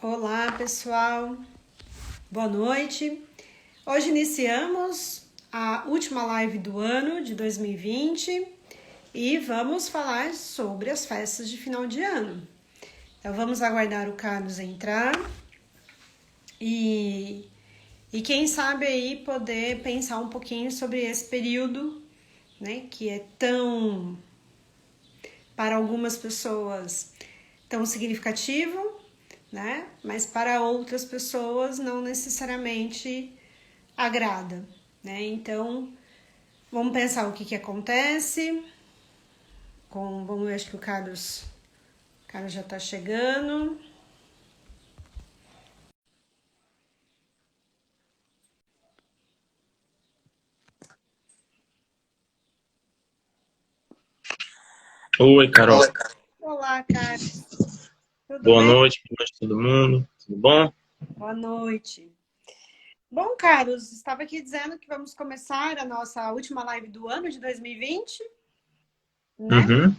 Olá, pessoal. Boa noite. Hoje iniciamos a última live do ano de 2020 e vamos falar sobre as festas de final de ano. Então vamos aguardar o Carlos entrar e quem sabe aí poder pensar um pouquinho sobre esse período, né, que é tão, para algumas pessoas, tão significativo, né? Mas para outras pessoas não necessariamente agrada, né? Então, vamos pensar o que acontece. Vamos ver, acho que o Carlos já está chegando. Oi, Carol. Olá, Carlos. Tudo Boa bem? noite todo mundo. Tudo bom? Boa noite. Bom, Carlos, estava aqui dizendo que vamos começar a nossa última live do ano de 2020, né? Uhum.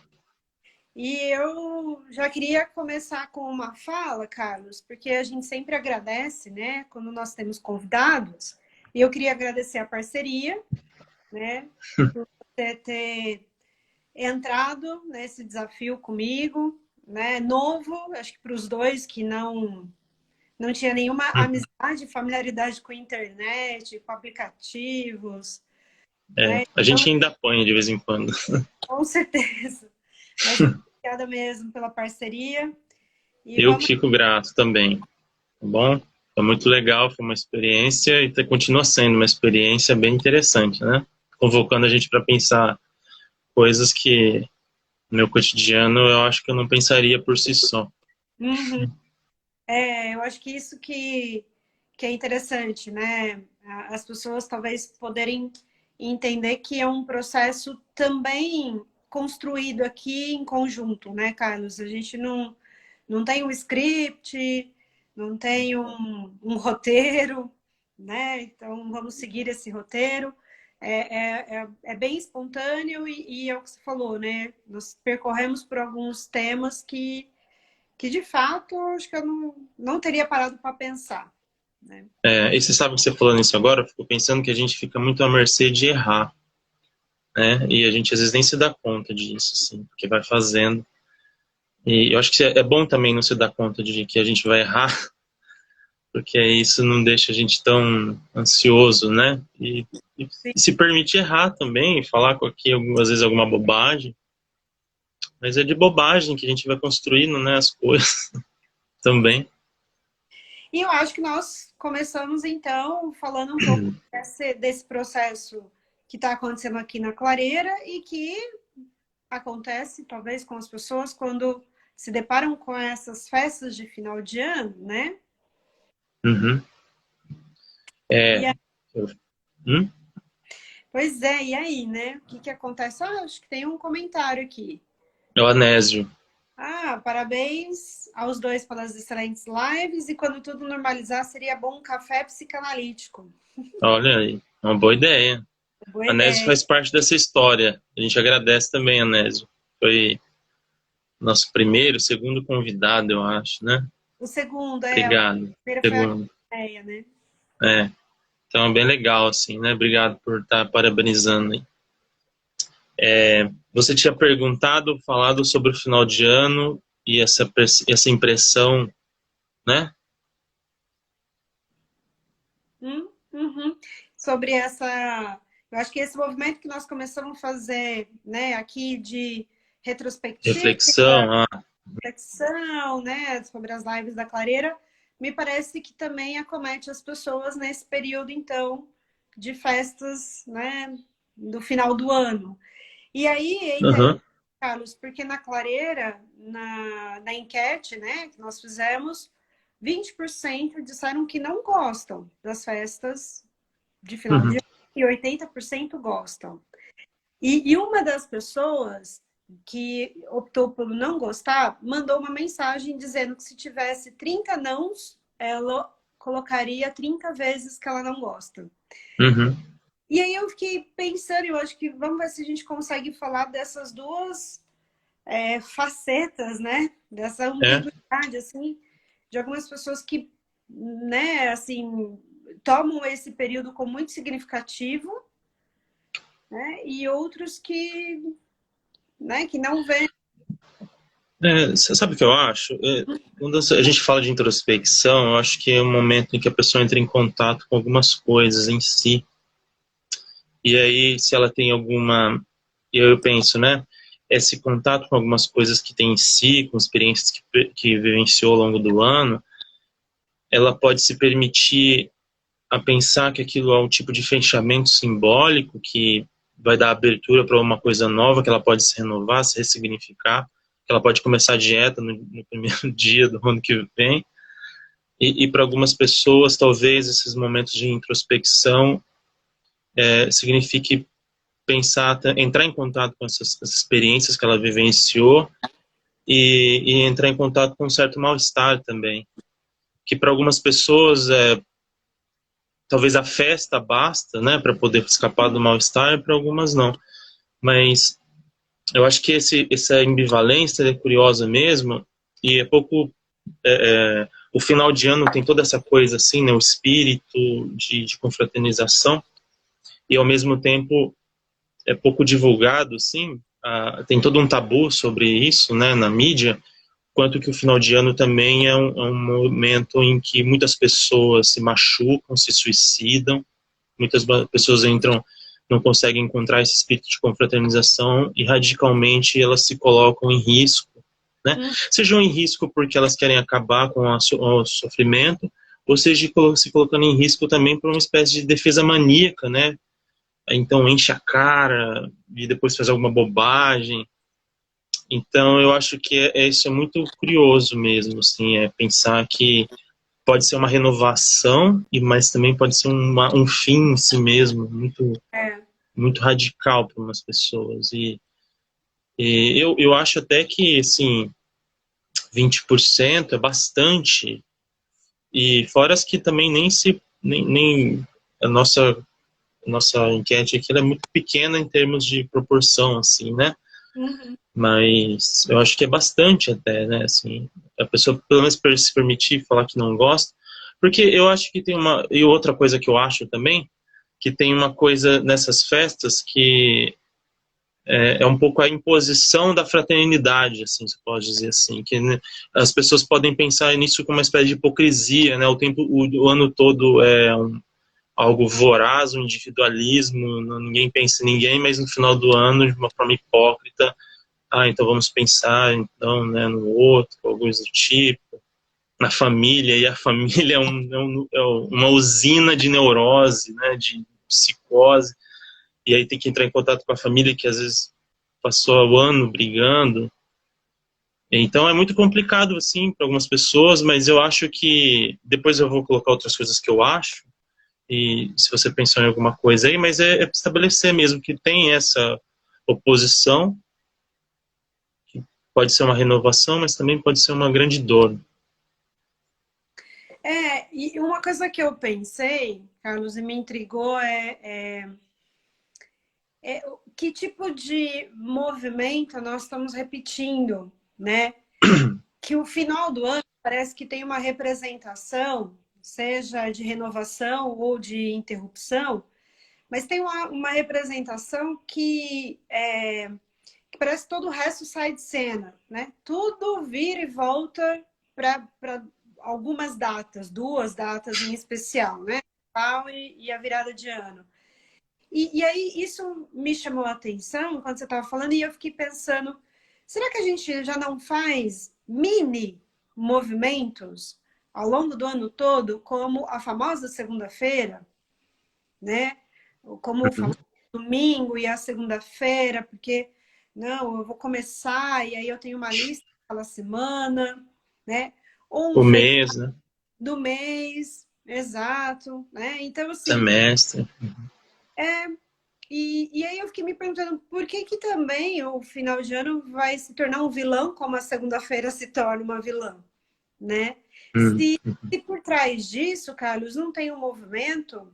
E eu já queria começar com uma fala, Carlos, porque a gente sempre agradece, né, quando nós temos convidados. E eu queria agradecer a parceria, né, por você ter entrado nesse desafio comigo, né, novo, acho que para os dois que não tinha nenhuma amizade, familiaridade com a internet, com aplicativos, É, né? a Então, gente ainda apanha de vez em quando. com certeza. Mas muito obrigada mesmo pela parceria. E Eu que vamos. fico grato também, tá bom? Foi muito legal, foi uma experiência e continua sendo uma experiência bem interessante, né? Convocando a gente para pensar coisas que no meu cotidiano eu acho que eu não pensaria por si só. Uhum. Eu acho que isso que é interessante, né? As pessoas talvez poderem entender que é um processo também construído aqui em conjunto, né, Carlos? A gente não tem um script, não tem um roteiro, né? Então vamos seguir esse roteiro. É bem espontâneo e é o que você falou, né? Nós percorremos por alguns temas que de fato acho que eu não teria parado para pensar, né? E você sabe que você falando isso agora, eu fico pensando que a gente fica muito à mercê de errar, né? E a gente às vezes nem se dá conta disso, assim, porque vai fazendo. E eu acho que é bom também não se dar conta de que a gente vai errar, porque isso não deixa a gente tão ansioso, né? E se permite errar também, falar com aqui às vezes alguma bobagem, mas é de bobagem que a gente vai construindo, né, as coisas também. E eu acho que nós começamos então falando um pouco desse processo que está acontecendo aqui na Clareira e que acontece talvez com as pessoas quando se deparam com essas festas de final de ano, né? Uhum. E É, a- eu- hum? Pois é, e aí, né? O que acontece? Acho que tem um comentário aqui. É o Anésio. Parabéns aos dois pelas excelentes lives e quando tudo normalizar, seria bom um café psicanalítico. Olha aí, uma boa ideia. Boa Anésio ideia. faz parte dessa história. A gente agradece também, Anésio. Foi nosso primeiro, segundo convidado, eu acho, né? O segundo, a Obrigado. primeira foi a Segundo. ideia, né? É. Então é bem legal, assim, né? Obrigado por estar parabenizando aí. Você tinha perguntado, falado sobre o final de ano e essa impressão, né? Uhum. Sobre essa. Eu acho que esse movimento que nós começamos a fazer, né, aqui de retrospectiva, Reflexão, reflexão, né, sobre as lives da Clareira, me parece que também acomete as pessoas nesse período, então, de festas, né, do final do ano. E aí é interessante, uhum, Carlos, porque na Clareira, na enquete, né, que nós fizemos, 20% disseram que não gostam das festas de final uhum, de ano e 80% gostam. E uma das pessoas que optou por não gostar mandou uma mensagem dizendo que se tivesse 30 nãos, ela colocaria 30 vezes que ela não gosta. uhum. E aí eu fiquei pensando, eu acho que vamos ver se a gente consegue falar dessas duas facetas, né? Dessa É, ambiguidade, assim. de algumas pessoas que, né, assim, tomam esse período como muito significativo, né, e outros que, né, que não veem. Você sabe o que eu acho? Quando a gente fala de introspecção, eu acho que é um momento em que a pessoa entra em contato com algumas coisas em si. E aí, se ela tem alguma... Eu penso, né? Esse contato com algumas coisas que tem em si, com experiências que vivenciou ao longo do ano, ela pode se permitir a pensar que aquilo é um tipo de fechamento simbólico que vai dar abertura para uma coisa nova, que ela pode se renovar, se ressignificar, que ela pode começar a dieta no primeiro dia do ano que vem. E para algumas pessoas, talvez esses momentos de introspecção signifique pensar, entrar em contato com essas experiências que ela vivenciou e entrar em contato com um certo mal-estar também. Que para algumas pessoas talvez a festa basta, né, para poder escapar do mal-estar, e para algumas não. Mas eu acho que essa ambivalência é curiosa mesmo, e é pouco... o final de ano tem toda essa coisa assim, né, o espírito de confraternização, e ao mesmo tempo é pouco divulgado, assim, tem todo um tabu sobre isso, né, na mídia, quanto que o final de ano também é um momento em que muitas pessoas se machucam, se suicidam, muitas pessoas entram, não conseguem encontrar esse espírito de confraternização e radicalmente elas se colocam em risco, né? Sejam em risco porque elas querem acabar com o sofrimento, ou seja, se colocando em risco também por uma espécie de defesa maníaca, né? Então enche a cara e depois faz alguma bobagem. Então eu acho que isso é muito curioso mesmo, assim, pensar que pode ser uma renovação, mas também pode ser um fim em si mesmo, muito radical para umas pessoas. E eu acho até que, assim, 20% é bastante, e fora as que também nem a nossa enquete aqui ela é muito pequena em termos de proporção, assim, né? Uhum. Mas eu acho que é bastante até, né? Assim, a pessoa pelo menos se permitir falar que não gosta, porque eu acho que tem uma... E outra coisa que eu acho também, que tem uma coisa nessas festas que é um pouco a imposição da fraternidade, assim, se pode dizer assim, que né, as pessoas podem pensar nisso como uma espécie de hipocrisia, né? O ano todo é algo voraz, um individualismo, ninguém pensa em ninguém, mas no final do ano, de uma forma hipócrita, então vamos pensar então, né, no outro, algo do tipo, na família, e a família é uma usina de neurose, né, de psicose, e aí tem que entrar em contato com a família que às vezes passou o ano brigando. Então é muito complicado assim para algumas pessoas, mas eu acho que depois eu vou colocar outras coisas que eu acho, e se você pensou em alguma coisa aí, mas é estabelecer mesmo que tem essa oposição, que pode ser uma renovação, mas também pode ser uma grande dor. E uma coisa que eu pensei, Carlos, e me intrigou que tipo de movimento nós estamos repetindo, né? Que o final do ano parece que tem uma representação, seja de renovação ou de interrupção, mas tem uma representação que parece que todo o resto sai de cena, né? Tudo vira e volta para algumas datas, duas datas em especial, né? Natal e a virada de ano. E aí isso me chamou a atenção quando você estava falando e eu fiquei pensando, será que a gente já não faz mini movimentos ao longo do ano todo, como a famosa segunda-feira, né? Como o famoso domingo e a segunda-feira, porque não, eu vou começar e aí eu tenho uma lista aquela semana, né? Ou um O feriado mês, né? do mês, exato, né? Então, assim, Semestre. e aí eu fiquei me perguntando por que que também o final de ano vai se tornar um vilão como a segunda-feira se torna uma vilã, né? Hum. Se por trás disso, Carlos, não tem um movimento,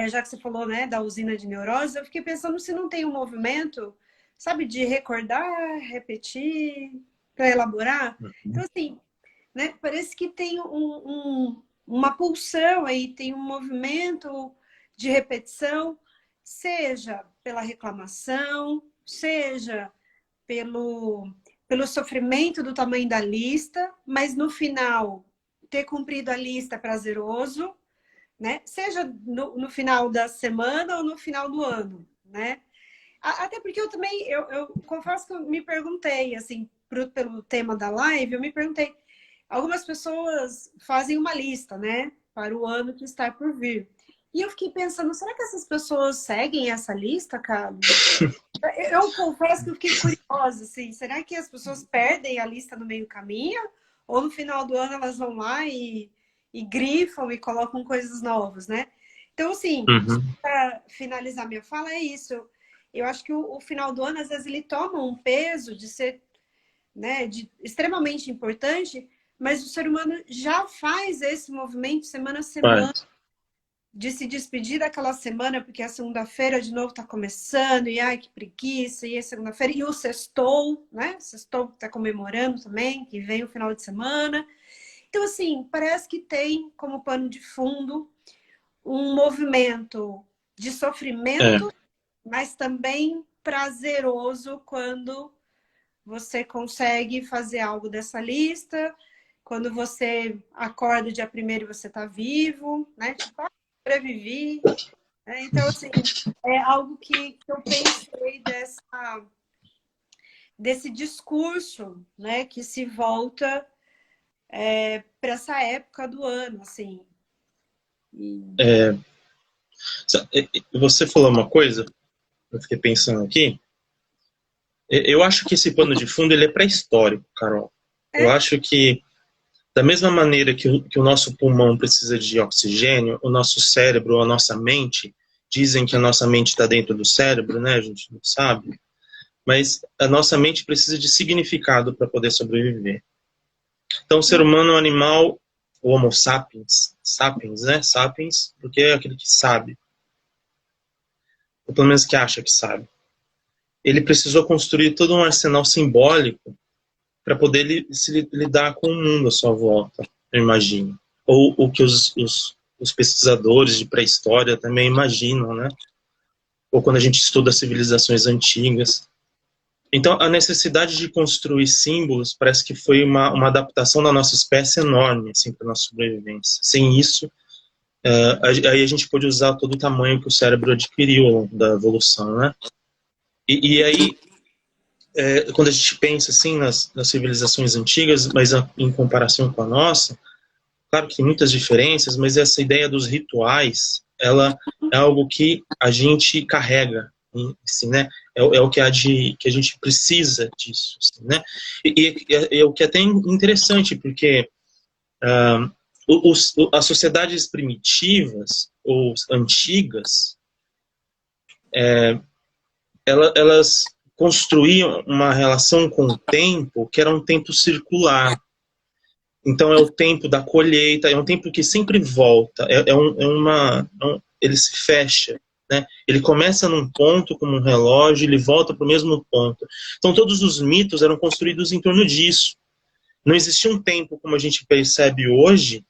já que você falou, né, da usina de neurose, eu fiquei pensando se não tem um movimento, sabe, de recordar, repetir, para elaborar. Então, assim, né? Parece que tem uma pulsão aí, tem um movimento de repetição, seja pela reclamação, seja pelo sofrimento do tamanho da lista, mas no final, ter cumprido a lista é prazeroso, né? Seja no final da semana ou no final do ano, né? Até porque eu também, eu confesso que eu me perguntei, assim, pelo tema da live, eu me perguntei, algumas pessoas fazem uma lista, né? Para o ano que está por vir. E eu fiquei pensando, será que essas pessoas seguem essa lista, Carlos? Eu confesso que eu fiquei curiosa, assim, será que as pessoas perdem a lista no meio do caminho? Ou no final do ano elas vão lá e grifam e colocam coisas novas, né? Então, assim, Uhum. para finalizar minha fala, é isso. Eu acho que o final do ano, às vezes, ele toma um peso de ser, né, extremamente importante, mas o ser humano já faz esse movimento semana a semana, Faz. de se despedir daquela semana, porque a segunda-feira de novo está começando, e ai, que preguiça, e é segunda-feira, e o sextou, né? O sextou está comemorando também, que vem o final de semana. Então, assim, parece que tem como pano de fundo um movimento de É, sofrimento, mas também prazeroso quando você consegue fazer algo dessa lista, quando você acorda o dia primeiro e você está vivo, né? Tipo, sobrevivi. Né? Então, assim, é algo que eu pensei desse discurso, né? Que se volta para essa época do ano, assim. é, você falou uma coisa, eu fiquei pensando aqui. Eu acho que esse pano de fundo ele é pré-histórico, Carol. Eu É, acho que, da mesma maneira que o nosso pulmão precisa de oxigênio, o nosso cérebro, a nossa mente, dizem que a nossa mente está dentro do cérebro, né? A gente não sabe. Mas a nossa mente precisa de significado para poder sobreviver. Então, o ser humano é um animal, o Homo sapiens, sapiens, né? Sapiens, porque é aquele que sabe, ou pelo menos que acha que sabe. Ele precisou construir todo um arsenal simbólico para poder se lidar com o mundo à sua volta, eu imagino. Ou o que os pesquisadores de pré-história também imaginam, né? Ou quando a gente estuda civilizações antigas. Então, a necessidade de construir símbolos parece que foi uma adaptação da nossa espécie enorme, assim, para a nossa sobrevivência. Sem isso, aí a gente pôde usar todo o tamanho que o cérebro adquiriu ao longo da evolução, né? E aí, quando a gente pensa, assim, nas civilizações antigas, mas em comparação com a nossa, claro que tem muitas diferenças, mas essa ideia dos rituais, ela é algo que a gente carrega, assim, né? É o que que a gente precisa disso, assim, né? E o que é até interessante, porque as sociedades primitivas ou antigas, elas construíam uma relação com o tempo que era um tempo circular. Então é o tempo da colheita, é um tempo que sempre volta, ele se fecha, né? Ele começa num ponto como um relógio, ele volta para o mesmo ponto. Então todos os mitos eram construídos em torno disso. Não existia um tempo como a gente percebe hoje,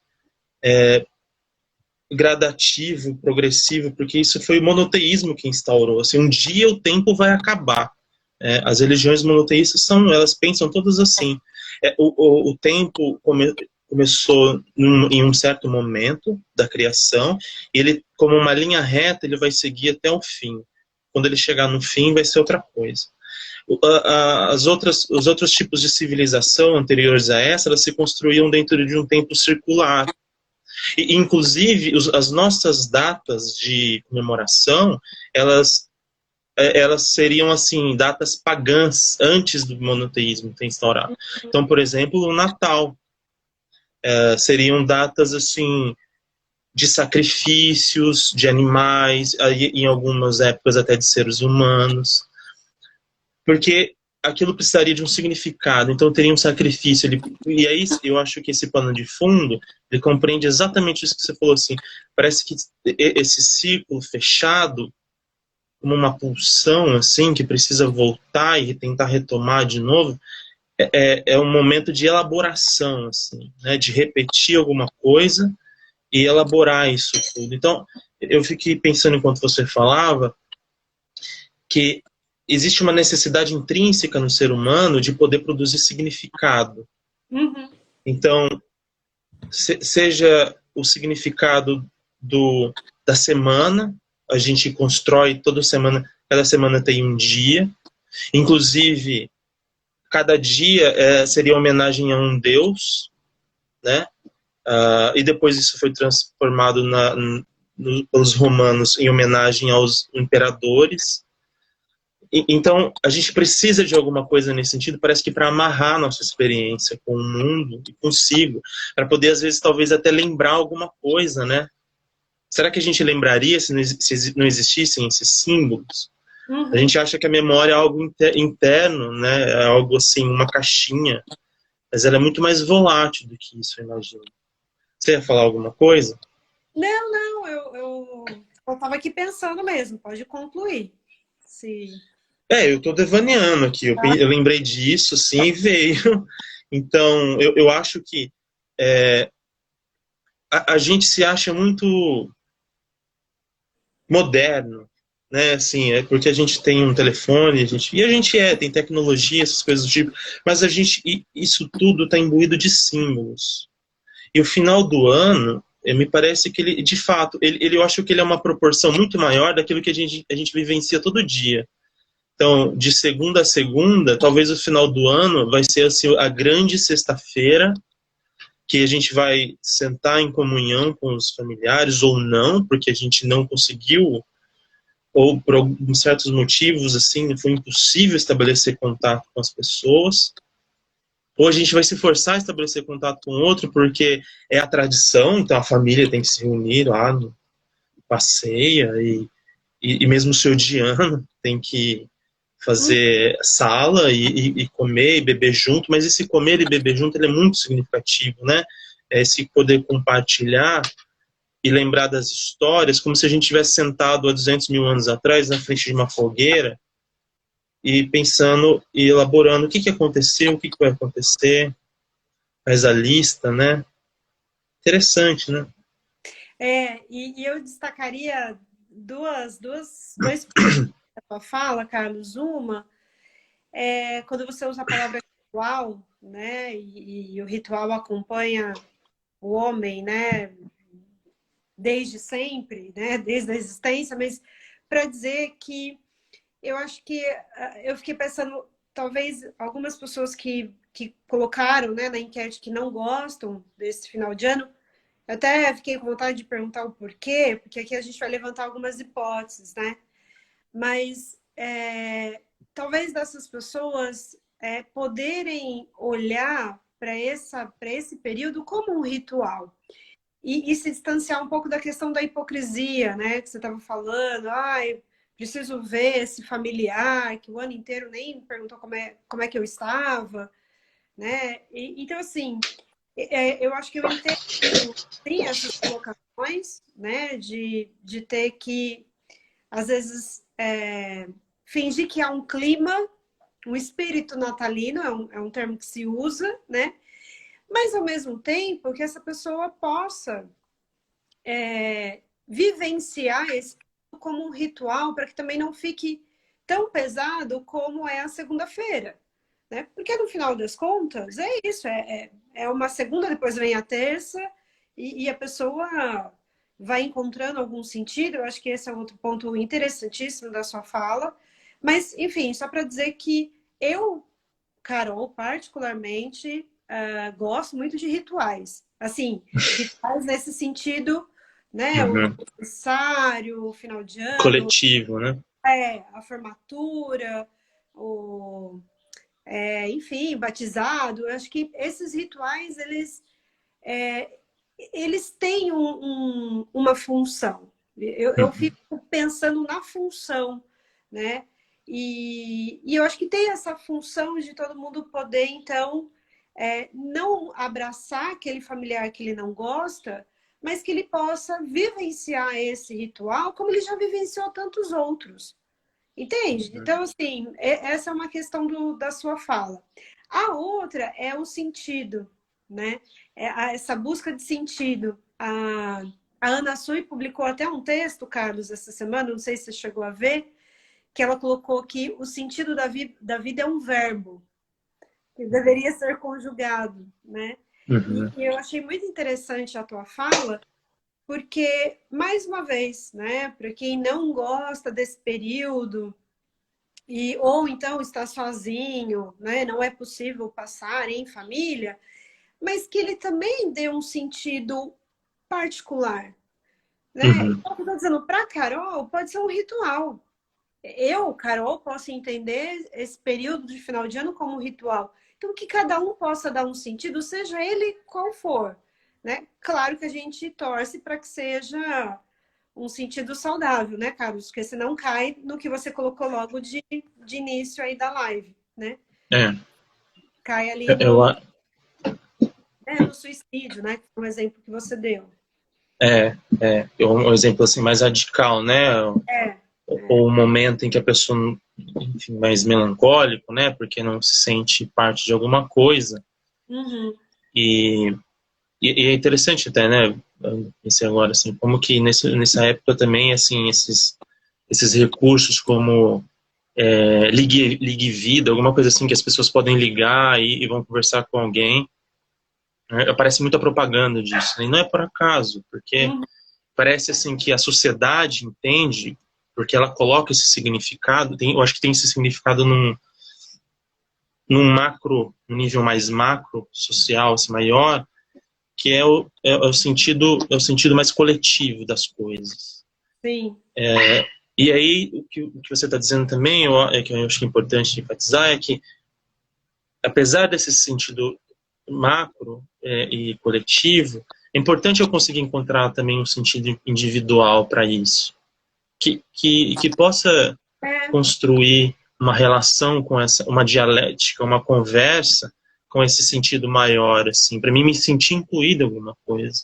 gradativo, progressivo, porque isso foi o monoteísmo que instaurou. Assim, um dia o tempo vai acabar. As religiões monoteístas elas pensam todas assim. O tempo começou em um certo momento da criação, e ele, como uma linha reta, ele vai seguir até o fim. Quando ele chegar no fim, vai ser outra coisa. Os outros tipos de civilização anteriores a essa, elas se construíam dentro de um tempo circular. E, inclusive, as nossas datas de comemoração, elas seriam, assim, datas pagãs antes do monoteísmo ter instaurado. Então, por exemplo, o Natal. Seriam datas, assim, de sacrifícios de animais, em algumas épocas até de seres humanos. Porque aquilo precisaria de um significado, então teria um sacrifício. E aí eu acho que esse pano de fundo, ele compreende exatamente isso que você falou, assim, parece que esse círculo fechado, como uma pulsão, assim, que precisa voltar e tentar retomar de novo, é um momento de elaboração, assim, né? De repetir alguma coisa e elaborar isso tudo. Então, eu fiquei pensando enquanto você falava que existe uma necessidade intrínseca no ser humano de poder produzir significado. Uhum. Então, seja o significado da semana, a gente constrói toda semana, cada semana tem um dia, inclusive cada dia seria homenagem a um deus, né? E depois isso foi transformado pelos romanos em homenagem aos imperadores. Então, a gente precisa de alguma coisa nesse sentido, parece que para amarrar nossa experiência com o mundo e consigo, para poder, às vezes, talvez até lembrar alguma coisa, né? Será que a gente lembraria se não existissem esses símbolos? A Uhum. gente acha que a memória é algo interno, né? É algo assim, uma caixinha, mas ela é muito mais volátil do que isso, eu imagino. Você ia falar alguma coisa? Não, não, eu estava aqui pensando mesmo, pode concluir. Se... Eu estou devaneando aqui, eu lembrei disso, sim, e veio. Então, eu acho que a gente se acha muito moderno, né? Assim, é porque a gente tem um telefone, e a gente tem tecnologia, essas coisas do tipo, mas isso tudo está imbuído de símbolos. E o final do ano, me parece que ele, de fato, eu acho que ele é uma proporção muito maior daquilo que a gente vivencia todo dia. Então, de segunda a segunda, talvez o final do ano vai ser assim, a grande sexta-feira, que a gente vai sentar em comunhão com os familiares, ou não, porque a gente não conseguiu, ou por certos motivos, assim, foi impossível estabelecer contato com as pessoas. Ou a gente vai se forçar a estabelecer contato com o outro, porque é a tradição, então a família tem que se reunir lá no passeia, e mesmo se odiando, tem que fazer sala e comer e beber junto, mas esse comer e beber junto ele é muito significativo, né? Esse poder compartilhar e lembrar das histórias, como se a gente tivesse sentado há 200 mil anos atrás na frente de uma fogueira e pensando e elaborando o que aconteceu, o que vai acontecer, faz a lista, né? Interessante, né? E eu destacaria dois pontos da tua fala, Carlos. Uma quando você usa a palavra ritual, né? E o ritual acompanha o homem, né? Desde sempre, né? Desde a existência, mas para dizer que eu acho que eu fiquei pensando, talvez algumas pessoas que colocaram, né, na enquete que não gostam desse final de ano, eu até fiquei com vontade de perguntar o porquê, porque aqui a gente vai levantar algumas hipóteses, né? Mas talvez dessas pessoas poderem olhar para esse período como um ritual e se distanciar um pouco da questão da hipocrisia, né? Que você estava falando, preciso ver esse familiar que o ano inteiro nem me perguntou como é que eu estava, né? Então, assim, eu acho que eu entendo, sim, essas colocações, né? De ter que, às vezes, fingir que há um clima, um espírito natalino, é um termo que se usa, né? Mas, ao mesmo tempo, que essa pessoa possa vivenciar esse como um ritual para que também não fique tão pesado como é a segunda-feira, né? Porque no final das contas é isso, é uma segunda, depois vem a terça e a pessoa vai encontrando algum sentido. Eu acho que esse é outro ponto interessantíssimo da sua fala. Mas, enfim, só para dizer que eu, Carol, particularmente, gosto muito de rituais. Assim, rituais nesse sentido, né? O Uhum. aniversário, o final de ano, Coletivo, né? a formatura, enfim, batizado. Eu acho que esses rituais, eles têm uma função. Eu Uhum. fico pensando na função, né? E eu acho que tem essa função de todo mundo poder, então, não abraçar aquele familiar que ele não gosta, mas que ele possa vivenciar esse ritual como ele já vivenciou tantos outros. Entende? Uhum. Então, assim, essa é uma questão da sua fala. A outra é o sentido, né? Essa busca de sentido. A Ana Sui publicou até um texto, Carlos, essa semana, não sei se você chegou a ver, que ela colocou que o sentido da vida é um verbo, que deveria ser conjugado, né? Uhum. E eu achei muito interessante a tua fala, porque, mais uma vez, né, para quem não gosta desse período, ou então está sozinho, né, não é possível passar em família, mas que ele também dê um sentido particular, né? Uhum. Então, eu estou dizendo, para Carol, pode ser um ritual. Eu, Carol, posso entender esse período de final de ano como um ritual. Então, que cada um possa dar um sentido, seja ele qual for, né? Claro que a gente torce para que seja um sentido saudável, né, Carlos? Porque senão cai no que você colocou logo de início aí da live, né? É, Cai ali eu, no suicídio, né? Que foi um exemplo que você deu. um exemplo assim mais radical, né? É, Ou um momento em que a pessoa, enfim, mais melancólico, né? Porque não se sente parte de alguma coisa. uhum, E, e é interessante até, né? Pensei agora, assim, como que nessa época também, assim, esses recursos como Ligue Vida, alguma coisa assim que as pessoas podem ligar e vão conversar com alguém. Né? Aparece muita propaganda disso. Né? E não é por acaso, porque uhum, parece assim que a sociedade entende, porque ela coloca esse significado, eu acho que tem esse significado num nível mais macro, social, assim, maior, que é o sentido mais coletivo das coisas. sim. E aí, o que você está dizendo também, que eu acho que é importante enfatizar, é que, apesar desse sentido macro e coletivo, é importante eu conseguir encontrar também um sentido individual para isso. Que possa É, construir uma relação com uma dialética, uma conversa com esse sentido maior, assim, para mim me sentir incluído em alguma coisa.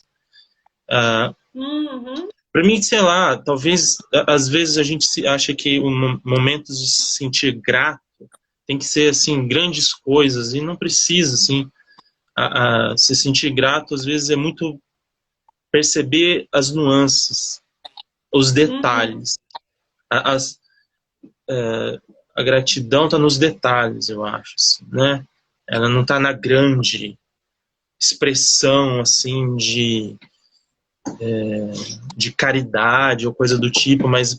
uhum, Para mim, sei lá, talvez às vezes a gente acha que momentos de se sentir grato tem que ser assim grandes coisas e não precisa, assim, se sentir grato às vezes é muito perceber as nuances, os uhum. detalhes. A, as, a gratidão está nos detalhes, eu acho, assim, né? Ela não está na grande expressão assim de caridade ou coisa do tipo, mas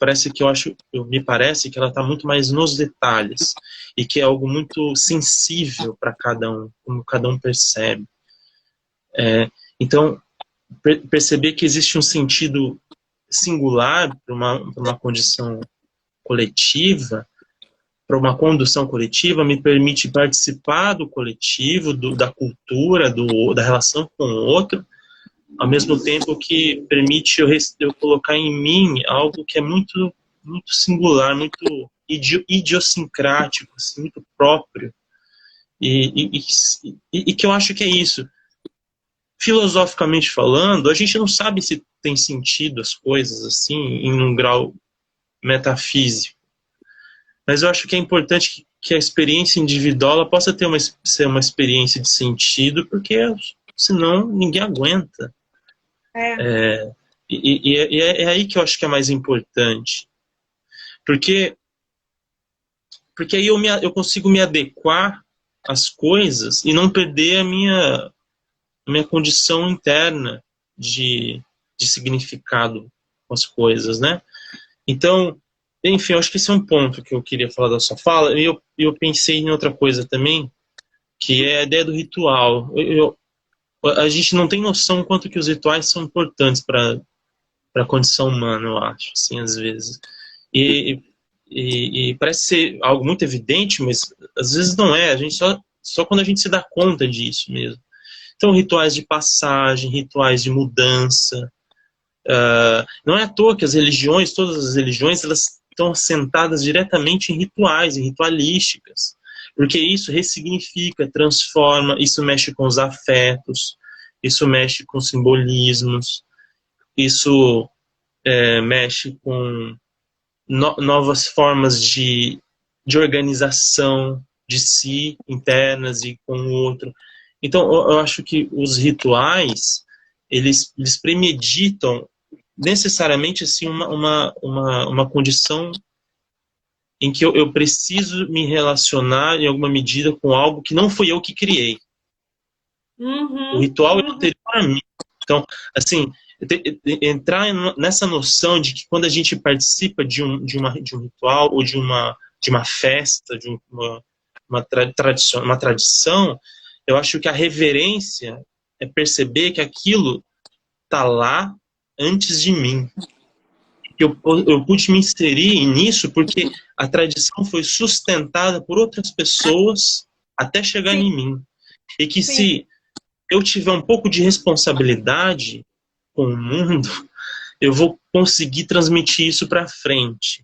me parece que ela está muito mais nos detalhes e que é algo muito sensível para cada um, como cada um percebe. Então, perceber que existe um sentido singular para uma condição coletiva, para uma condução coletiva, me permite participar do coletivo, da cultura, da relação com o outro, ao mesmo tempo que permite eu colocar em mim algo que é muito, muito singular, muito idiosincrático, assim, muito próprio, e que eu acho que é isso. Filosoficamente falando, a gente não sabe se tem sentido as coisas assim em um grau metafísico, mas eu acho que é importante que a experiência individual ela possa ser uma experiência de sentido, porque senão ninguém aguenta. É, É aí que eu acho que é mais importante. Porque, porque aí eu consigo me adequar às coisas e não perder a minha condição interna de, de significado com as coisas, né? Então, enfim, eu acho que esse é um ponto que eu queria falar da sua fala. E eu pensei em outra coisa também, que é a ideia do ritual. A gente não tem noção quanto que os rituais são importantes para a condição humana, eu acho, assim, às vezes. E, e parece ser algo muito evidente, mas às vezes não é. A gente só quando a gente se dá conta disso mesmo. Então, rituais de passagem, rituais de mudança. Não é à toa que todas as religiões, elas estão assentadas diretamente em rituais, em ritualísticas. Porque isso ressignifica, transforma, isso mexe com os afetos, isso mexe com simbolismos, isso mexe com novas formas de organização, de si, internas e com o outro. Então, eu acho que os rituais, eles premeditam necessariamente assim, uma condição em que eu preciso me relacionar em alguma medida com algo que não fui eu que criei. O ritual é anterior a mim. Então, assim, entrar nessa noção de que quando a gente participa de um ritual ou de uma festa, de uma tradição, eu acho que a reverência é perceber que aquilo está lá antes de mim. Eu pude me inserir nisso porque a tradição foi sustentada por outras pessoas até chegar Sim, em mim. E que sim. se eu tiver um pouco de responsabilidade com o mundo, eu vou conseguir transmitir isso para frente.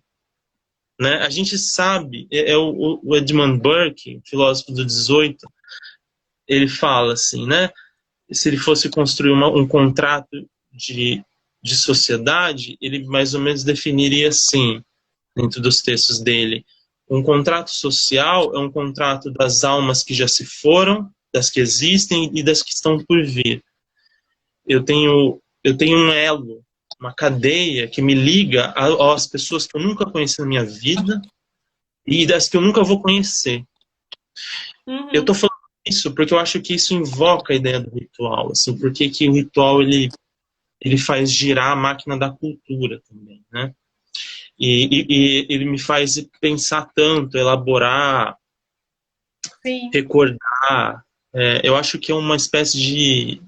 Né? A gente sabe, o Edmund Burke, filósofo do 18, ele fala assim, né? Se ele fosse construir um contrato de, de sociedade, ele mais ou menos definiria assim, dentro dos textos dele. Um contrato social é um contrato das almas que já se foram, das que existem e das que estão por vir. Eu tenho um elo, uma cadeia que me liga às pessoas que eu nunca conheci na minha vida e das que eu nunca vou conhecer. Eu estou falando isso porque eu acho que isso invoca a ideia do ritual, assim, porque que o ritual ele faz girar a máquina da cultura também, né? E ele me faz pensar tanto, elaborar, Sim. recordar. Eu acho que é uma espécie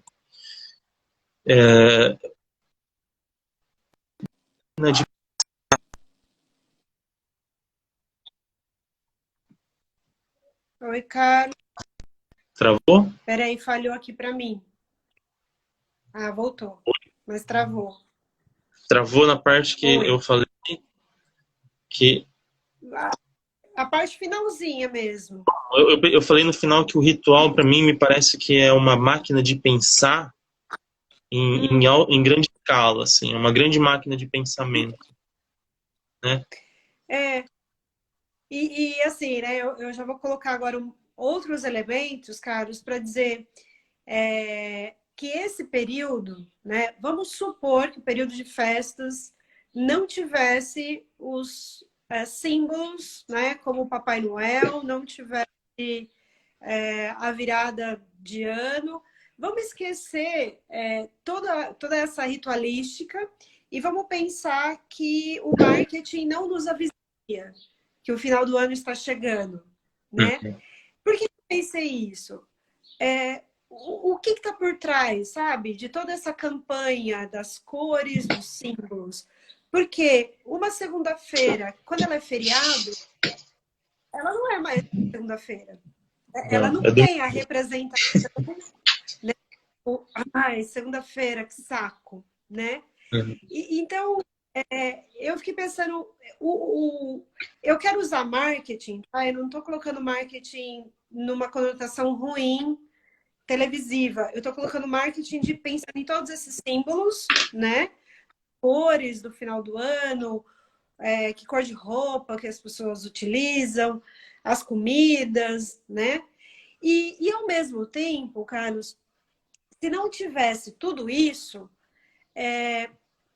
é, de... Oi, Carlos. Travou? Peraí, falhou aqui para mim. Ah, voltou. Mas travou. Travou na parte que Oi. eu falei que... A parte finalzinha mesmo. Eu falei no final que o ritual, para mim, me parece que é uma máquina de pensar em grande escala, assim, é uma grande máquina de pensamento, né? É, e assim, né, eu já vou colocar agora outros elementos, Carlos, para dizer que esse período, né, vamos supor que o período de festas não tivesse os símbolos, né, como o Papai Noel, não tivesse a virada de ano. Vamos esquecer toda essa ritualística e vamos pensar que o marketing não nos avisaria que o final do ano está chegando, né? Uhum. Por que eu pensei isso? O que está por trás, sabe? De toda essa campanha das cores, dos símbolos. Porque uma segunda-feira, quando ela é feriado, ela não é mais segunda-feira. Ela Não, não tem a representação, né? Ai, segunda-feira, que saco, né? uhum. Então, eu fiquei pensando, eu quero usar marketing, tá? Eu não estou colocando marketing numa conotação ruim, televisiva. Eu estou colocando marketing de pensar em todos esses símbolos, né? Cores do final do ano, que cor de roupa que as pessoas utilizam, as comidas, né? E ao mesmo tempo, Carlos, se não tivesse tudo isso,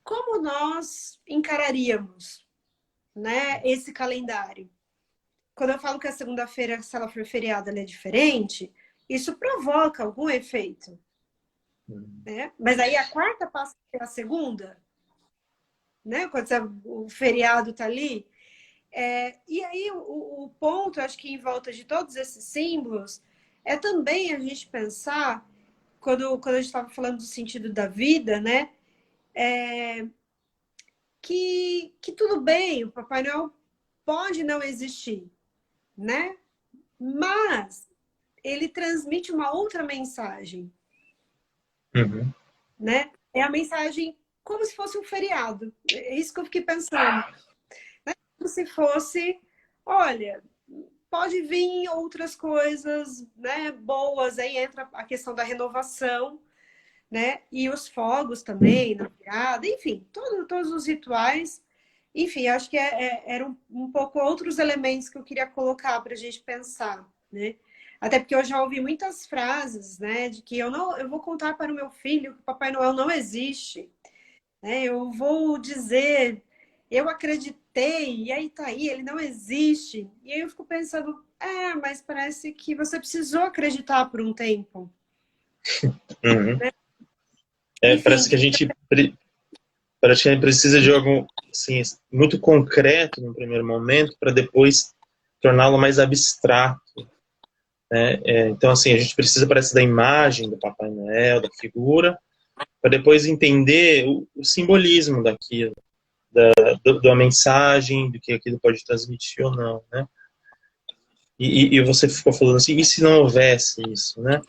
como nós encararíamos, né, esse calendário? Quando eu falo que a segunda-feira, se ela for feriada, ela é diferente, isso provoca algum efeito, né? Mas aí a quarta passa a ser a segunda, né? Quando o feriado está ali. E aí o ponto, acho que em volta de todos esses símbolos, é também a gente pensar, quando a gente estava falando do sentido da vida, né? Que tudo bem, o Papai Noel pode não existir, né? Mas ele transmite uma outra mensagem, Uhum. né? É a mensagem como se fosse um feriado. É isso que eu fiquei pensando. Como se fosse, olha, pode vir outras coisas, né, boas, aí entra a questão da renovação, né? E os fogos também, na virada, enfim, todos os rituais. Enfim, acho que eram um pouco outros elementos que eu queria colocar para a gente pensar, né? Até porque eu já ouvi muitas frases, né, de que eu vou contar para o meu filho que o Papai Noel não existe, né? Eu vou dizer, eu acreditei, e aí tá aí, ele não existe. E aí eu fico pensando, mas parece que você precisou acreditar por um tempo. Uhum. Enfim, Parece que a gente precisa de algo assim, muito concreto no primeiro momento para depois torná-lo mais abstrato. Né? Então, assim, a gente precisa, parece, da imagem do Papai Noel, da figura, para depois entender o simbolismo daquilo, da mensagem, do que aquilo pode transmitir ou não, né? E você ficou falando assim, e se não houvesse isso, né?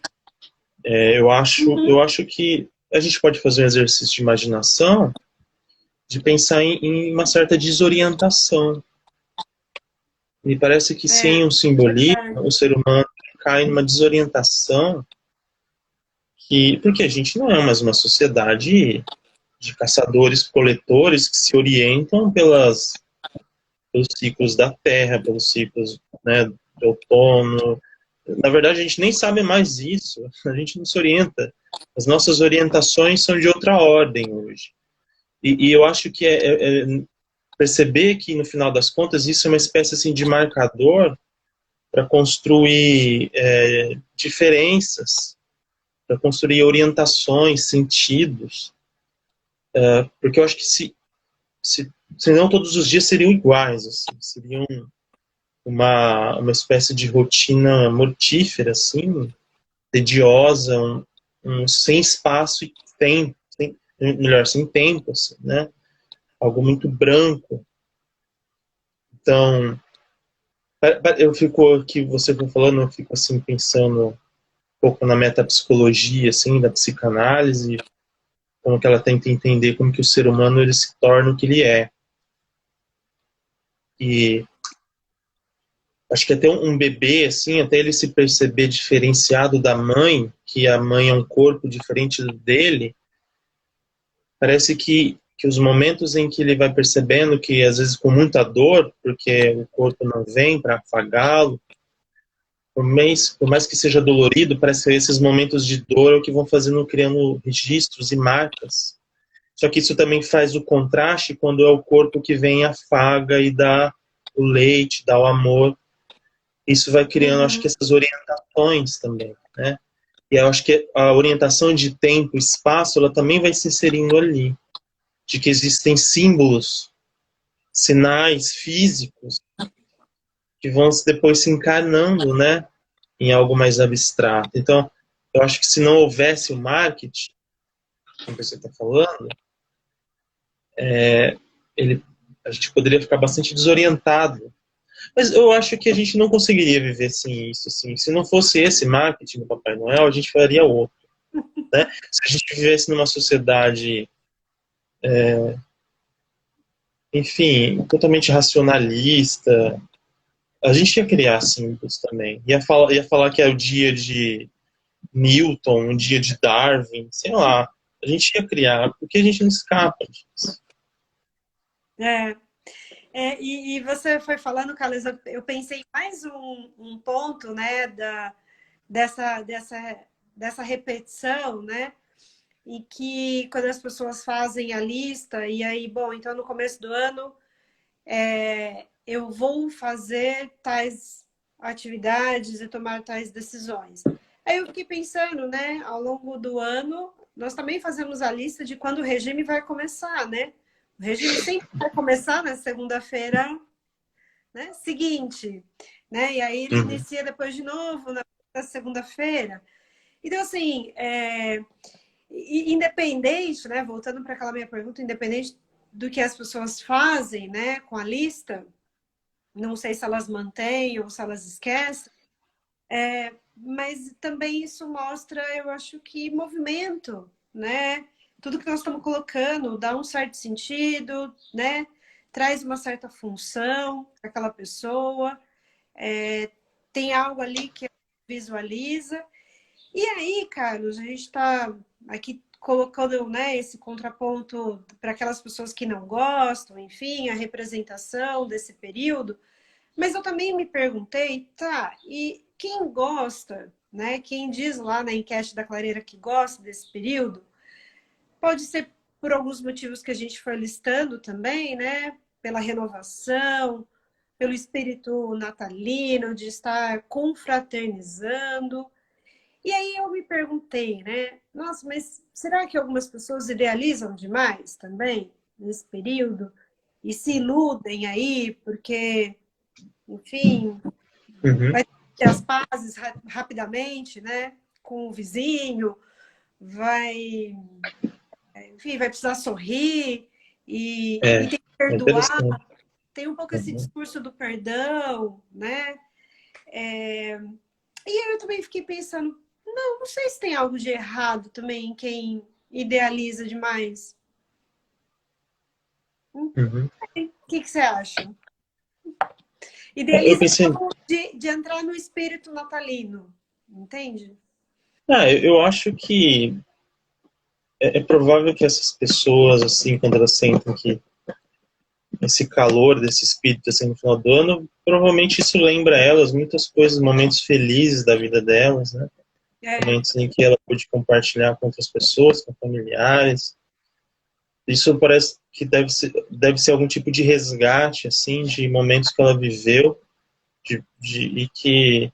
Eu acho que a gente pode fazer um exercício de imaginação, de pensar em uma certa desorientação. Me parece que sem um simbolismo, o ser humano cai numa desorientação, porque a gente não é mais uma sociedade de caçadores-coletores que se orientam pelos ciclos da Terra, pelos ciclos, né, do outono. Na verdade, a gente nem sabe mais isso, a gente não se orienta. As nossas orientações são de outra ordem hoje. E eu acho que perceber que, no final das contas, isso é uma espécie assim, de marcador para construir diferenças, para construir orientações, sentidos. Porque eu acho que senão todos os dias seriam iguais, assim, seriam uma espécie de rotina mortífera, assim, tediosa, sem espaço e tempo, melhor, sem tempo, assim, né? Algo muito branco. Então, eu fico aqui, você foi falando, eu fico assim pensando um pouco na metapsicologia, assim, da psicanálise, como que ela tenta entender como que o ser humano ele se torna o que ele é. E acho que até um bebê, assim, até ele se perceber diferenciado da mãe, que a mãe é um corpo diferente dele, parece que os momentos em que ele vai percebendo que, às vezes, com muita dor, porque o corpo não vem para afagá-lo, por mais que seja dolorido, parece que esses momentos de dor é o que vão fazendo, criando registros e marcas. Só que isso também faz o contraste quando é o corpo que vem e afaga e dá o leite, dá o amor. Isso vai criando, acho que, essas orientações também, né? E eu acho que a orientação de tempo e espaço, ela também vai se inserindo ali. De que existem símbolos, sinais físicos, que vão depois se encarnando, né? Em algo mais abstrato. Então, eu acho que se não houvesse o marketing, como você está falando, ele, a gente poderia ficar bastante desorientado. Mas eu acho que a gente não conseguiria viver sem isso. Assim. Se não fosse esse marketing do Papai Noel, a gente faria outro. Né? Se a gente vivesse numa sociedade, enfim, totalmente racionalista, a gente ia criar símbolos também. Ia falar que é o dia de Newton, um dia de Darwin, sei lá. A gente ia criar, porque a gente não escapa disso. É, e você foi falando, Carlos, eu pensei em mais um ponto, né, dessa, dessa, dessa repetição, né, e que quando as pessoas fazem a lista, e aí, bom, então no começo do ano eu vou fazer tais atividades e tomar tais decisões. Aí eu fiquei pensando, né, ao longo do ano, nós também fazemos a lista de quando o regime vai começar, né? O regime sempre vai começar na segunda-feira, né, seguinte, né? E aí ele Uhum. inicia depois de novo na segunda-feira. Então, assim, independente, né, voltando para aquela minha pergunta, independente do que as pessoas fazem, né, com a lista, não sei se elas mantêm ou se elas esquecem, mas também isso mostra, eu acho que movimento, né? Tudo que nós estamos colocando dá um certo sentido, né? Traz uma certa função para aquela pessoa, tem algo ali que visualiza. E aí, Carlos, a gente está aqui colocando, né, esse contraponto para aquelas pessoas que não gostam, enfim, a representação desse período. Mas eu também me perguntei, tá, e quem gosta, né, quem diz lá na enquete da Clareira que gosta desse período, pode ser por alguns motivos que a gente foi listando também, né, pela renovação, pelo espírito natalino, de estar confraternizando. E aí eu me perguntei, né? Nossa, mas será que algumas pessoas idealizam demais também nesse período? E se iludem aí, porque, enfim, Uhum. vai ter as pazes rapidamente, né? Com o vizinho, vai, enfim, vai precisar sorrir É, e tem que é perdoar. interessante. Tem um pouco esse Uhum. discurso do perdão, né? E aí eu também fiquei pensando, não sei se tem algo de errado também em quem idealiza demais. O Uhum. que você acha? Eu Idealiza pensei, de entrar no espírito natalino, entende? eu acho que é provável que essas pessoas, assim, quando elas sentem que esse calor desse espírito assim no final do ano, provavelmente isso lembra elas muitas coisas, momentos felizes da vida delas, né? É, Momentos em que ela pôde compartilhar com outras pessoas, com familiares. Isso parece que deve ser algum tipo de resgate, assim, de momentos que ela viveu e que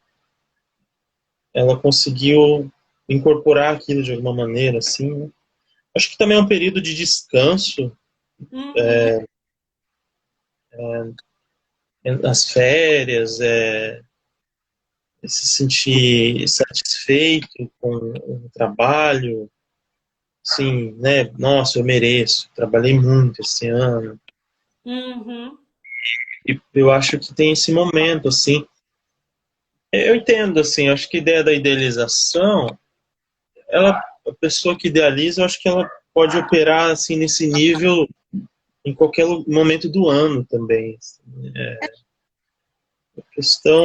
ela conseguiu incorporar aquilo de alguma maneira, assim, né? Acho que também é um período de descanso, uhum, as férias, se sentir satisfeito com o trabalho, sim, né? Nossa, eu mereço, trabalhei muito esse ano. uhum, E eu acho que tem esse momento, assim. Eu entendo, assim, eu acho que a ideia da idealização, a pessoa que idealiza, eu acho que ela pode operar, assim, nesse nível em qualquer momento do ano também. Assim. A questão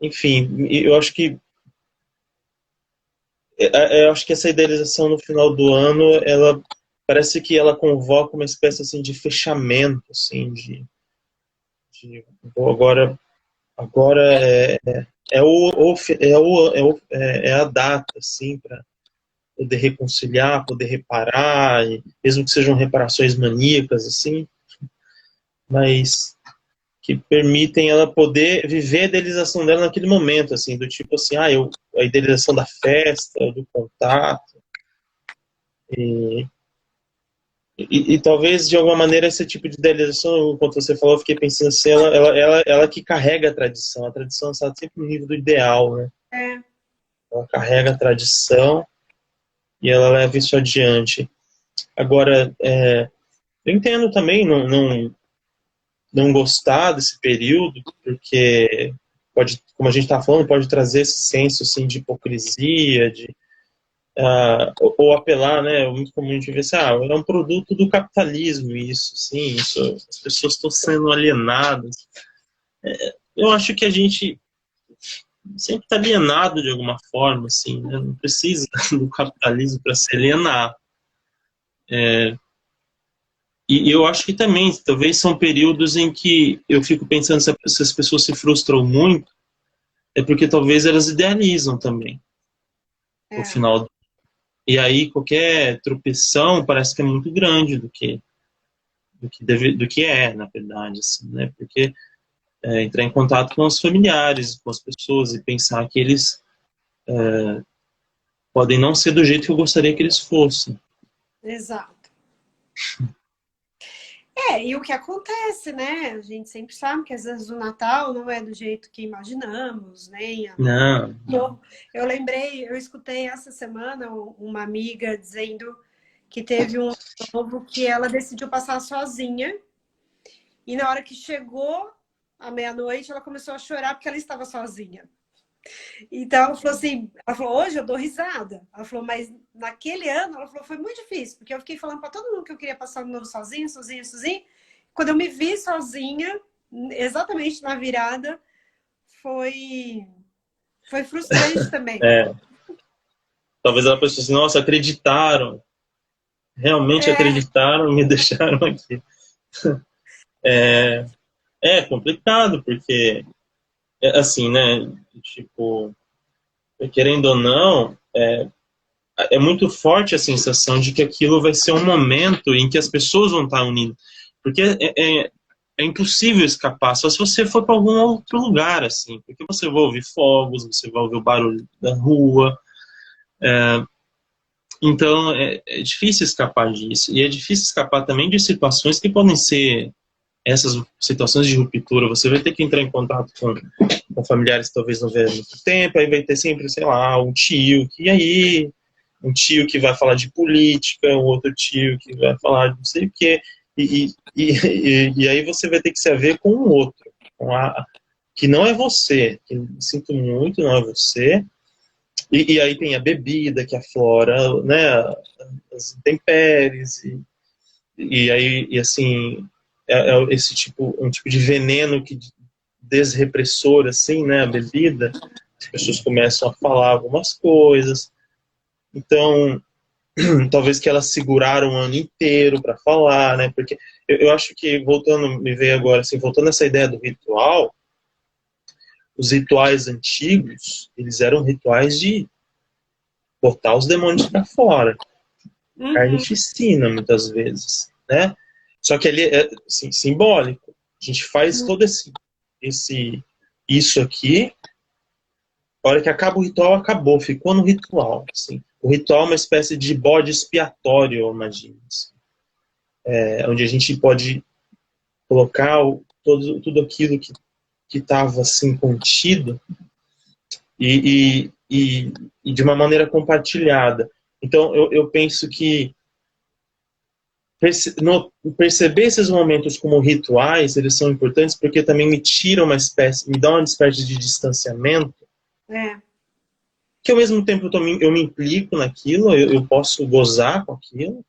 enfim, eu acho que essa idealização no final do ano, ela parece que ela convoca uma espécie assim de fechamento, assim, bom, agora é a data, assim, para poder reconciliar, poder reparar, e mesmo que sejam reparações maníacas, assim, mas que permitem ela poder viver a idealização dela naquele momento, assim, do tipo assim, a idealização da festa, do contato, e e talvez, de alguma maneira, esse tipo de idealização, enquanto você falou, eu fiquei pensando assim, ela que carrega a tradição está sempre no nível do ideal, né? é, Ela carrega a tradição e ela leva isso adiante. Agora, eu entendo também não gostar desse período, porque pode, como a gente está falando, pode trazer esse senso assim, de hipocrisia, ou apelar, né? Muito comum a gente ver assim, é um produto do capitalismo isso, sim, isso, as pessoas estão sendo alienadas. Eu acho que a gente sempre está alienado de alguma forma, assim, né? Não precisa do capitalismo para se alienar. E eu acho que também, talvez são períodos em que eu fico pensando se as pessoas se frustram muito, é porque talvez elas idealizam também o é, final. E aí qualquer tropeção parece que é muito grande do que é, na verdade, assim, né? Porque entrar em contato com os familiares, com as pessoas e pensar que eles podem não ser do jeito que eu gostaria que eles fossem. exato. E o que acontece, né? A gente sempre sabe que às vezes o Natal não é do jeito que imaginamos, nem Não. eu lembrei, eu escutei essa semana uma amiga dizendo que teve um ano novo que ela decidiu passar sozinha e na hora que chegou à meia-noite ela começou a chorar porque ela estava sozinha. Então ela falou assim, ela falou, hoje eu dou risada. Ela falou, mas naquele ano, ela falou, foi muito difícil, porque eu fiquei falando para todo mundo que eu queria passar o ano novo sozinha, sozinha, sozinha. Quando eu me vi sozinha, exatamente na virada, foi foi frustrante também. É, Talvez ela pense assim, nossa, acreditaram, realmente É, acreditaram e me deixaram aqui. É complicado, porque, assim, né, tipo, querendo ou não, é muito forte a sensação de que aquilo vai ser um momento em que as pessoas vão estar unidas. Porque é impossível escapar, só se você for para algum outro lugar, assim. Porque você vai ouvir fogos, você vai ouvir o barulho da rua. Então, é difícil escapar disso. E é difícil escapar também de situações que podem ser essas situações de ruptura. Você vai ter que entrar em contato com familiares que talvez não vê há muito tempo, aí vai ter sempre, sei lá, um tio que, e aí, um tio que vai falar de política, um outro tio que vai falar de não sei o quê, e aí você vai ter que se haver com um outro, que não é você, que sinto muito, não é você, e aí tem a bebida que aflora, né, as intempéries, e aí, e assim, esse tipo, um tipo de veneno que desrepressor, assim, né, a bebida, as pessoas começam a falar algumas coisas, então, talvez que elas seguraram o ano inteiro para falar, né, porque eu acho que, voltando, me veio agora, assim, voltando essa ideia do ritual, os rituais antigos, eles eram rituais de botar os demônios para fora, uhum, carnificina, muitas vezes, né, só que ele é assim, simbólico, a gente faz todo isso aqui. A hora que acaba o ritual, acabou, ficou no ritual. Assim. O ritual é uma espécie de bode expiatório, eu imagino. Assim. Onde a gente pode colocar tudo aquilo que estava assim, contido e de uma maneira compartilhada. Então, eu penso que perceber esses momentos como rituais, eles são importantes porque também me tiram uma espécie, me dá uma espécie de distanciamento é. que ao mesmo tempo eu me implico naquilo, eu posso gozar com aquilo,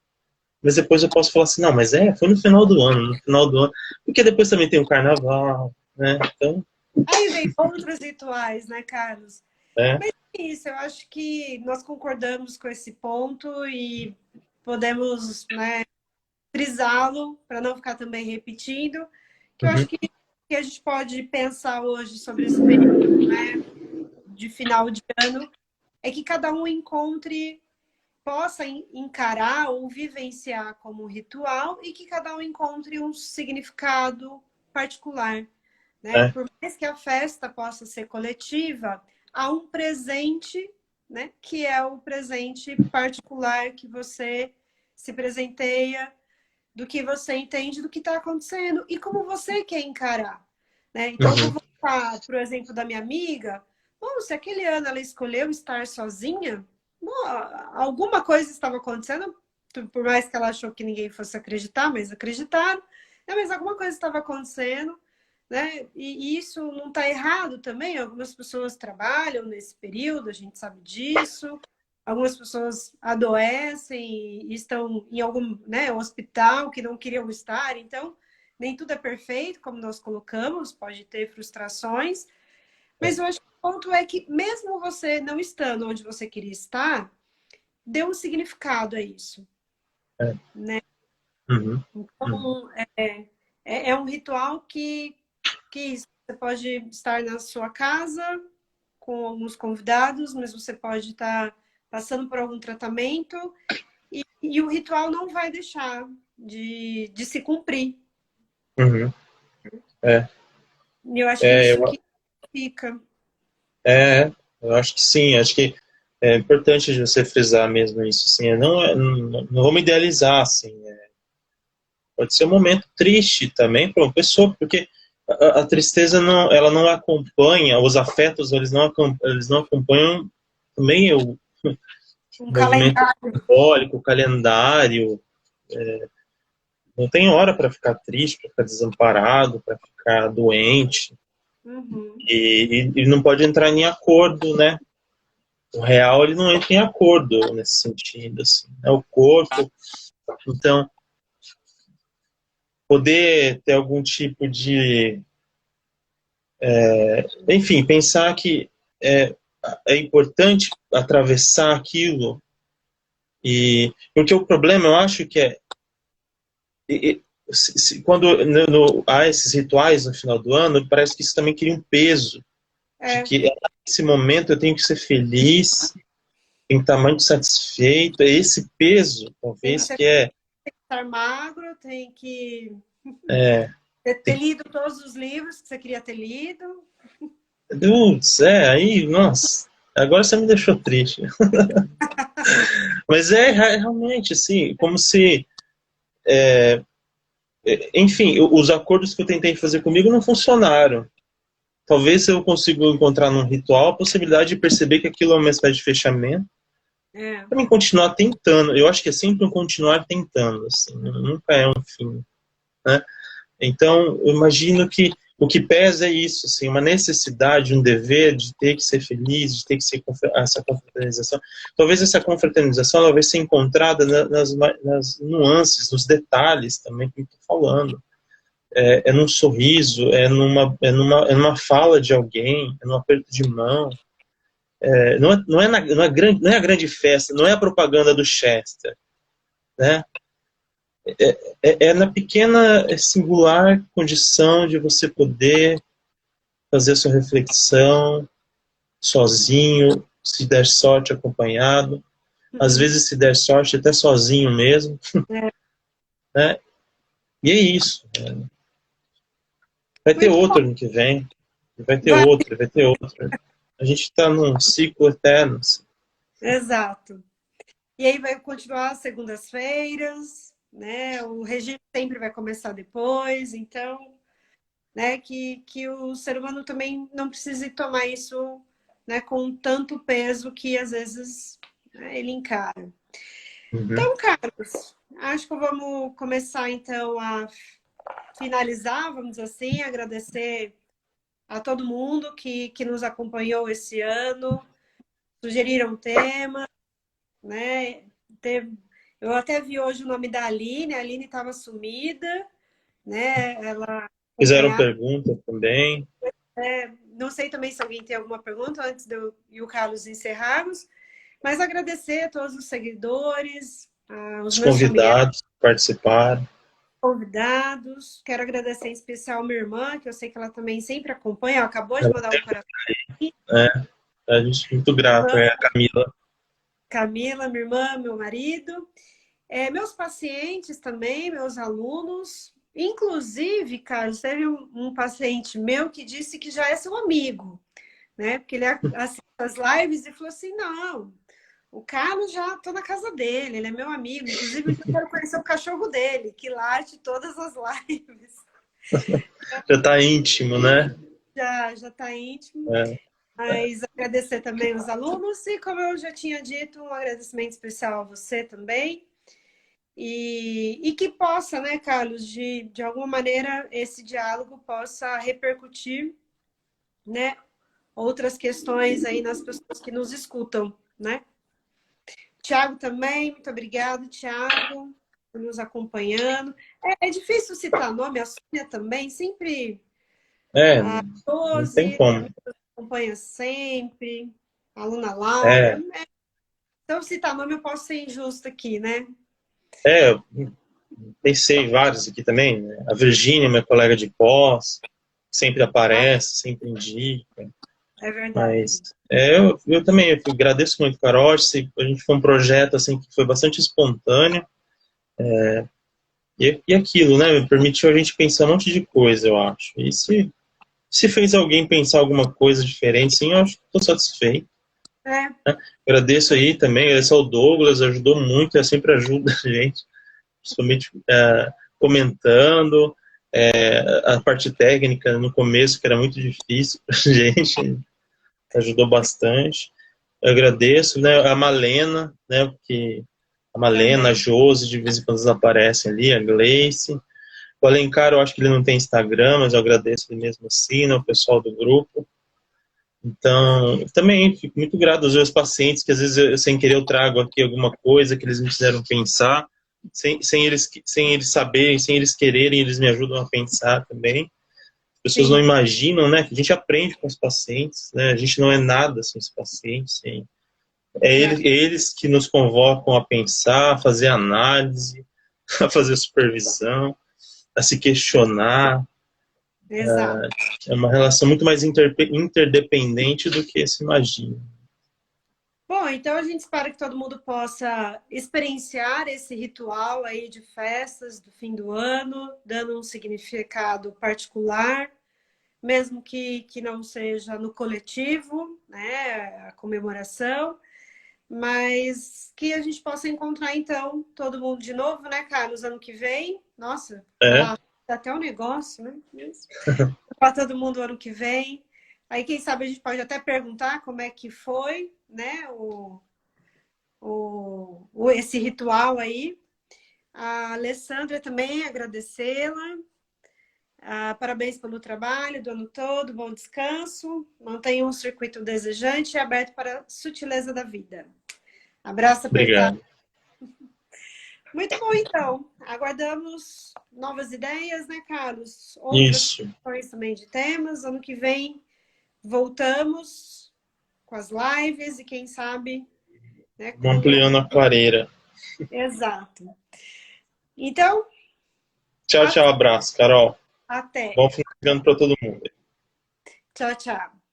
mas depois eu posso falar assim, não, mas foi no final do ano, no final do ano, porque depois também tem o carnaval, né? Então, Aí vem outros rituais, né, Carlos? é, Mas é isso, eu acho que nós concordamos com esse ponto e podemos, né, frisá-lo para não ficar também repetindo, que eu acho uhum, que a gente pode pensar hoje sobre esse período, né, de final de ano, é que cada um encontre, possa encarar ou vivenciar como um ritual e que cada um encontre um significado particular, né? é, Por mais que a festa possa ser coletiva, há um presente, né, que é o presente particular que você se presenteia, do que você entende do que está acontecendo e como você quer encarar, né? Então, eu vou uhum, voltar para o exemplo da minha amiga. Bom, se aquele ano ela escolheu estar sozinha, bom, alguma coisa estava acontecendo, por mais que ela achou que ninguém fosse acreditar, mas acreditaram, né? Mas alguma coisa estava acontecendo, né? E isso não está errado também. Algumas pessoas trabalham nesse período, a gente sabe disso. Algumas pessoas adoecem e estão em algum, né, hospital que não queriam estar. Então, nem tudo é perfeito, como nós colocamos, pode ter frustrações. é, Mas eu acho que o ponto é que, mesmo você não estando onde você queria estar, dê um significado a isso, é, né? uhum, uhum, Então, é um ritual que você pode estar na sua casa com alguns convidados, mas você pode estar passando por algum tratamento e o ritual não vai deixar de se cumprir. uhum, é, E eu acho que é é, isso eu, que fica. é, eu acho que sim, acho que é importante você frisar mesmo isso, assim, não vamos idealizar, assim, pode ser um momento triste também para uma pessoa, porque a tristeza não, ela não acompanha, os afetos eles não acompanham também o Um movimento calendário. simbólico, o calendário. Não tem hora para ficar triste, para ficar desamparado, para ficar doente. Uhum. E não pode entrar em acordo, né? O real ele não entra em acordo nesse sentido, assim, né? O corpo. Então, poder ter algum tipo de enfim, pensar que é importante atravessar aquilo. Porque o problema, eu acho que quando há esses rituais no final do ano, parece que isso também cria um peso. De que nesse momento eu tenho que ser feliz, tenho que estar muito satisfeito. É esse peso, talvez, que é... Tem que estar magro, tem que ter tem, lido todos os livros que você queria ter lido. aí, nossa, agora você me deixou triste. Mas realmente, assim, como se... enfim, os acordos que eu tentei fazer comigo não funcionaram. Talvez eu consiga encontrar num ritual a possibilidade de perceber que aquilo é uma espécie de fechamento. Também continuar tentando. Eu acho que é sempre um continuar tentando, assim, nunca é um fim, né? Então, eu imagino que o que pesa é isso, assim, uma necessidade, um dever de ter que ser feliz, de ter que ser essa confraternização. Talvez essa confraternização ela vai ser encontrada nas nuances, nos detalhes também que eu estou falando. É num sorriso, é numa fala de alguém, é num aperto de mão. Não é a grande festa, não é a propaganda do Chester, né? É na pequena, singular condição de você poder fazer a sua reflexão sozinho, se der sorte acompanhado, às vezes se der sorte até sozinho mesmo, né? E é isso. Vai ter outro ano que vem, vai ter outro, vai ter outro. A gente está num ciclo eterno. Assim. Exato. E aí vai continuar as segundas-feiras, né? O regime sempre vai começar depois, então, né, que o ser humano também não precise tomar isso, né, com tanto peso que às vezes, né, ele encara. Então, Carlos, acho que vamos começar então a finalizar, vamos dizer assim, agradecer a todo mundo que nos acompanhou esse ano, sugeriram temas, né? Eu até vi hoje o nome da Aline, a Aline estava sumida, né? Ela fizeram pergunta também. Não sei também se alguém tem alguma pergunta antes de eu e o Carlos encerrarmos, mas agradecer a todos os seguidores, os convidados que participaram. Convidados. Quero agradecer em especial a minha irmã, que eu sei que ela também sempre acompanha, ela acabou de mandar um coração. A gente é muito grato, a Camila. Camila, minha irmã, meu marido. Meus pacientes também, meus alunos. Inclusive, Carlos, teve um paciente meu que disse que já é seu amigo, né? Porque ele assiste as lives e falou assim, não, o Carlos já estou na casa dele, ele é meu amigo. Inclusive, eu quero conhecer o cachorro dele, que late todas as lives. Já está íntimo, né? Já está íntimo. Mas agradecer também os alunos e, como eu já tinha dito, um agradecimento especial a você também. E que possa, né, Carlos, de alguma maneira esse diálogo possa repercutir, né, outras questões aí nas pessoas que nos escutam, né? Tiago também, muito obrigado, Tiago, por nos acompanhando. É difícil citar nome, a Sônia também, sempre... A não tem como. Acompanha sempre, a aluna Laura. Então, citar nome eu posso ser injusta aqui, né? Pensei em vários aqui também. Né? A Virgínia, minha colega de pós, sempre aparece, sempre indica. É verdade. Mas eu também agradeço muito, Carol. A gente foi um projeto assim, que foi bastante espontâneo. E aquilo, né? Permitiu a gente pensar um monte de coisa, eu acho. E se fez alguém pensar alguma coisa diferente, sim, eu acho que estou satisfeito. Né? Agradeço aí também, agradeço ao Douglas, ajudou muito, ele sempre ajuda a gente, principalmente comentando, a parte técnica no começo, que era muito difícil para a gente, ajudou bastante. Eu agradeço, né, a Malena, né, porque a Malena, a Josi, de vez em quando eles aparecem ali, a Gleice. O Alencar, eu acho que ele não tem Instagram, mas eu agradeço ele mesmo assim, né, o pessoal do grupo. Então, também fico muito grato aos meus pacientes, que às vezes, sem querer, eu trago aqui alguma coisa que eles me fizeram pensar, sem eles saberem, sem eles quererem, eles me ajudam a pensar também. pessoas não Sim, imaginam, né, que a gente aprende com os pacientes, né, a gente não é nada sem os pacientes, sem... verdade. eles que nos convocam a pensar, a fazer análise, a fazer supervisão, a se questionar. Exato. É uma relação muito mais interdependente do que se imagina. Bom, então a gente espera que todo mundo possa experienciar esse ritual aí de festas do fim do ano, dando um significado particular, mesmo que não seja no coletivo, né, a comemoração, mas que a gente possa encontrar então todo mundo de novo, né, Carlos, ano que vem. Nossa, É, falar até um negócio, né? Para todo mundo ano que vem. Aí, quem sabe, a gente pode até perguntar como é que foi, né, esse ritual aí. A Alessandra também, agradecê-la. Ah, parabéns pelo trabalho do ano todo, bom descanso. Mantenha um circuito desejante e aberto para a sutileza da vida. Abraço apertado. obrigado. Muito bom, então. Aguardamos novas ideias, né, Carlos? Outras Isso, questões também de temas. Ano que vem voltamos com as lives e quem sabe, né, vamos com... ampliando a clareira. Exato. Então, Tchau, tchau, abraço, Carol. até. Bom fim de ano para todo mundo. Tchau, tchau.